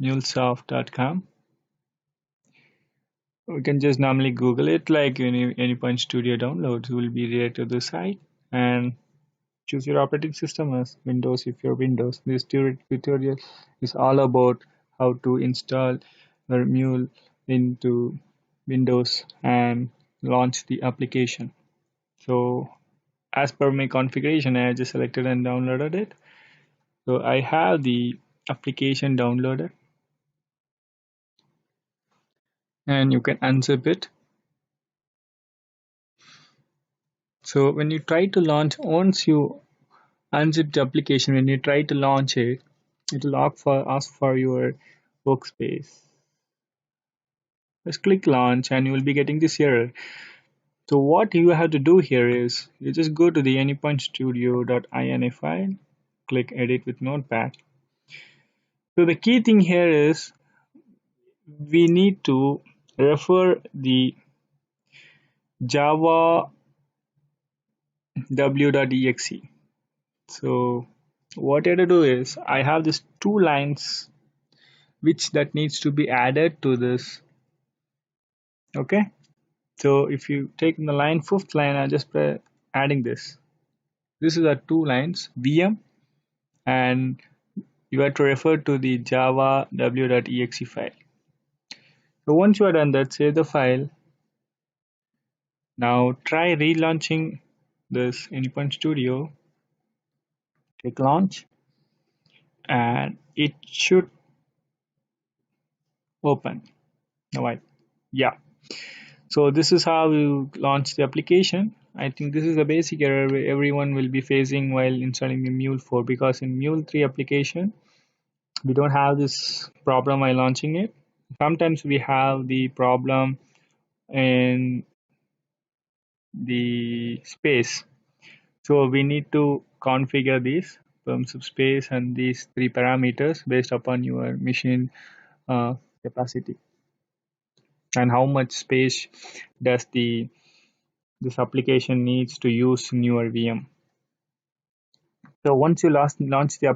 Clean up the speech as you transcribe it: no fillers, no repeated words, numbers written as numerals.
mulesoft.com. We can just normally Google it like Anypoint Studio downloads. You will be directed to the site and choose your operating system as Windows if you're Windows. This tutorial is all about how to install the Mule into Windows and launch the application. So as per my configuration, I just selected and downloaded it. So I have the application downloaded and you can unzip it. So when you try to launch, once you unzip the application, when you try to launch it, it will ask for your workspace. Just click launch and you will be getting this error. So what you have to do here is you just go to the AnypointStudio.ini file, click edit with notepad. So the key thing here is we need to refer the Java w.exe. So what I have to do is I have these two lines which that needs to be added to this. Okay, so if you take the line fifth line, I just adding this. This is our two lines VM, and you have to refer to the java w.exe file. So once you are done that, save the file. Now try relaunching this Anypoint Studio. Click launch and it should open. Alright, yeah. So this is how you launch the application. I think this is a basic error everyone will be facing while installing the Mule 4, because in Mule 3 application we don't have this problem while launching it. Sometimes we have the problem in the space, so we need to configure these terms of space and these three parameters based upon your machine capacity and how much space does this application needs to use in your VM. So once you launch the